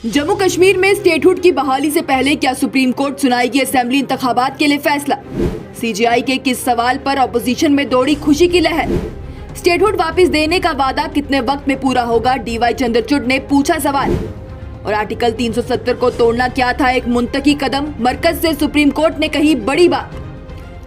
जम्मू कश्मीर में स्टेटहुड की बहाली से पहले क्या सुप्रीम कोर्ट सुनाएगी असेंबली इंतखाबात के लिए फैसला? सीजेआई के किस सवाल पर अपोजिशन में दौड़ी खुशी की लहर? स्टेटहुड वापस देने का वादा कितने वक्त में पूरा होगा, डीवाई चंद्रचूड़ ने पूछा सवाल। और आर्टिकल 370 को तोड़ना क्या था एक मुंतकी कदम, मरकज से सुप्रीम कोर्ट ने कही बड़ी बात।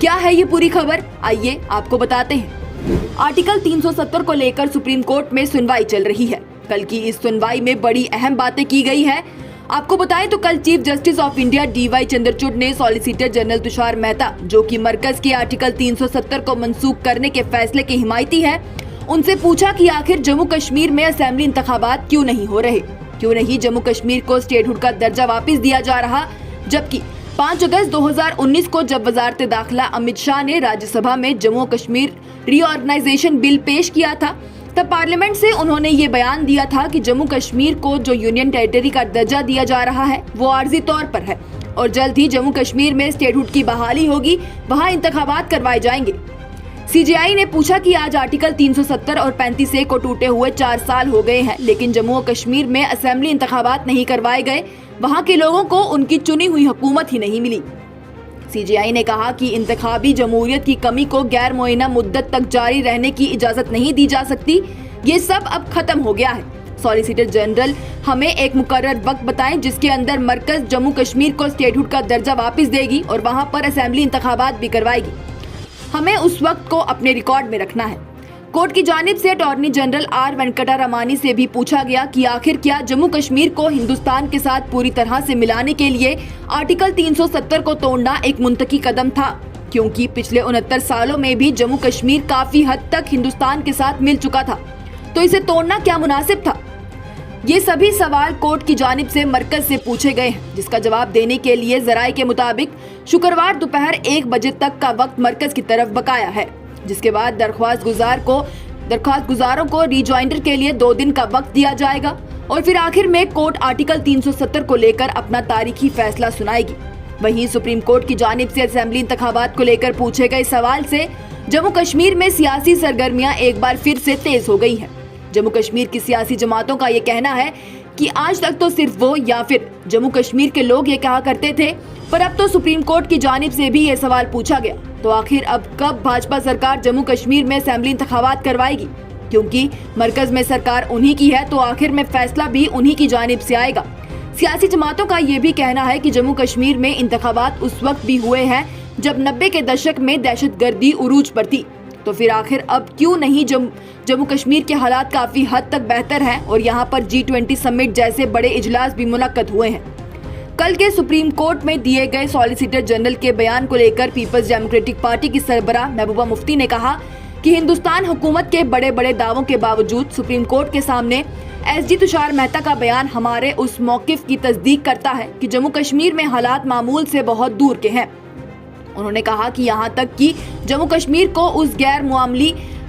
क्या है ये पूरी खबर, आइए आपको बताते हैं। आर्टिकल 370 को लेकर सुप्रीम कोर्ट में सुनवाई चल रही है। कल की इस सुनवाई में बड़ी अहम बातें की गई है। आपको बताएं तो कल chief justice of India DY Chandrachud ने सॉलिसिटर जनरल तुषार मेहता, जो कि मरकज के आर्टिकल 370 को मंसूख करने के फैसले के हिमायती है, उनसे पूछा कि आखिर जम्मू कश्मीर में असेंबली इंतखाबात क्यों नहीं हो रहे, क्यों नहीं जम्मू कश्मीर को स्टेटहुड का दर्जा वापस दिया जा रहा। जबकि 5 अगस्त 2019 को जब वजारत दाखिला अमित शाह ने राज्यसभा में जम्मू कश्मीर रीऑर्गेनाइजेशन बिल पेश किया था, तब पार्लियामेंट से उन्होंने ये बयान दिया था कि जम्मू कश्मीर को जो यूनियन टेरिटरी का दर्जा दिया जा रहा है वो आर्जी तौर पर है और जल्द ही जम्मू कश्मीर में स्टेटहुड की बहाली होगी, वहां इंतखाबात करवाए जाएंगे। सीजेआई ने पूछा कि आज आर्टिकल 370 और 35A को टूटे हुए 4 साल हो गए हैं, लेकिन जम्मू और कश्मीर में असेंबली इंतखाबात नहीं करवाए गए, वहां के लोगों को उनकी चुनी हुई हुकूमत ही नहीं मिली। सीजेआई ने कहा कि इंतखाबी जमहूरियत की कमी को गैर मुअय्यना मुद्दत तक जारी रहने की इजाजत नहीं दी जा सकती, ये सब अब खत्म हो गया है। सॉलिसिटर जनरल हमें एक मुकर्रर वक्त बताएं जिसके अंदर मरकज जम्मू कश्मीर को स्टेटहुड का दर्जा वापस देगी और वहां पर असेंबली इंतखाबात भी करवाएगी। हमें उस वक्त को अपने रिकॉर्ड में रखना है। कोर्ट की जानिब से attorney general R Venkata Ramani से भी पूछा गया कि आखिर क्या जम्मू कश्मीर को हिंदुस्तान के साथ पूरी तरह से मिलाने के लिए आर्टिकल 370 को तोड़ना एक मुंतकी कदम था, क्योंकि पिछले 69 सालों में भी जम्मू कश्मीर काफी हद तक हिंदुस्तान के साथ मिल चुका था, तो इसे तोड़ना क्या मुनासिब था। ये सभी सवाल कोर्ट की जानिब से मरकज से पूछे गए हैं, जिसका जवाब देने के लिए जराये के मुताबिक शुक्रवार दोपहर 1 बजे तक का वक्त मरकज की तरफ बकाया है, जिसके बाद दरख्वास्त गुजारों को रिजॉइंडर के लिए 2 दिन का वक्त दिया जाएगा और फिर आखिर में कोर्ट आर्टिकल 370 को लेकर अपना तारीखी फैसला सुनाएगी। वहीं सुप्रीम कोर्ट की जानिब से असेंबली इंतखाबात को लेकर पूछे गए सवाल से जम्मू कश्मीर में सियासी सरगर्मियां एक बार फिर से तेज हो गई हैं। जम्मू कश्मीर की सियासी जमातों का ये कहना है कि आज तक तो सिर्फ वो या फिर जम्मू कश्मीर के लोग ये कहा करते थे, पर अब तो सुप्रीम कोर्ट की जानिब से भी ये सवाल पूछा गया, तो आखिर अब कब भाजपा सरकार जम्मू कश्मीर में असेंबली इंतखाबात करवाएगी? क्योंकि मरकज में सरकार उन्हीं की है, तो आखिर में फैसला भी उन्हीं की जानिब से आएगा। सियासी जमातों का ये भी कहना है कि जम्मू कश्मीर में इंतखाबात उस वक्त भी हुए हैं जब 90 के दशक में दहशतगर्दी उरूज पर थी, तो फिर आखिर अब क्यों नहीं जम्मू कश्मीर के हालात काफी हद तक बेहतर हैं और यहाँ पर G20 समिट जैसे बड़े इजलास भी मुनक्कद हुए हैं। कल के सुप्रीम कोर्ट में दिए गए सॉलिसिटर जनरल के बयान को लेकर पीपल्स डेमोक्रेटिक पार्टी की सरबराह महबूबा मुफ्ती ने कहा कि हिंदुस्तान हुकूमत के बड़े बड़े दावों के बावजूद सुप्रीम कोर्ट के सामने एसजी तुषार मेहता का बयान हमारे उस मौकिफ की तस्दीक करता है कि जम्मू कश्मीर में हालात मामूल से बहुत दूर के हैं। उन्होंने कहा कि यहाँ तक कि जम्मू कश्मीर को उस गैर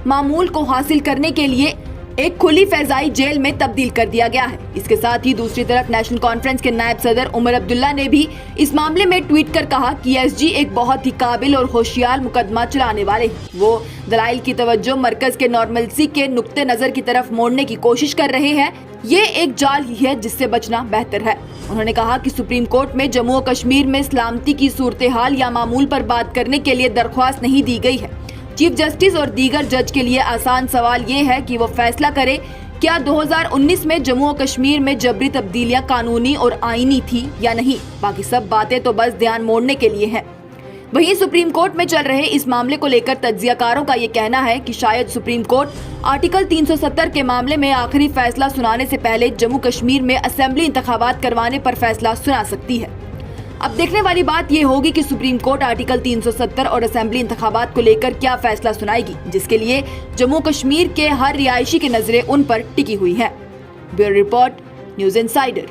मामूल को हासिल करने के लिए एक खुली फैजाई जेल में तब्दील कर दिया गया है। इसके साथ ही दूसरी तरफ नेशनल कॉन्फ्रेंस के नायब सदर उमर अब्दुल्ला ने भी इस मामले में ट्वीट कर कहा कि एसजी एक बहुत ही काबिल और होशियार मुकदमा चलाने वाले हैं। वो दलाइल की तवज्जो मरकज के नॉर्मलसी के नुक्ते नजर की तरफ मोड़ने की कोशिश कर रहे हैं। ये एक जाल ही है जिससे बचना बेहतर है। उन्होंने कहा कि सुप्रीम कोर्ट में जम्मू और कश्मीर में सलामती की सूरत हाल या मामूल पर बात करने के लिए दरख्वास्त नहीं दी गई है। चीफ जस्टिस और दीगर जज के लिए आसान सवाल ये है कि वो फैसला करे क्या 2019 में जम्मू और कश्मीर में जबरी तब्दीलियां कानूनी और आईनी थी या नहीं। बाकी सब बातें तो बस ध्यान मोड़ने के लिए हैं। वहीं सुप्रीम कोर्ट में चल रहे इस मामले को लेकर तज्जियाकारों का ये कहना है कि शायद सुप्रीम कोर्ट आर्टिकल 370 के मामले में आखिरी फैसला सुनाने से पहले जम्मू कश्मीर में असेंबली इंतखाबात करवाने पर फैसला सुना सकती है। अब देखने वाली बात ये होगी कि सुप्रीम कोर्ट आर्टिकल 370 और असेंबली इंतखाबात को लेकर क्या फैसला सुनाएगी, जिसके लिए जम्मू कश्मीर के हर रिहायशी की नजरें उन पर टिकी हुई हैं। Bureau report, news insider.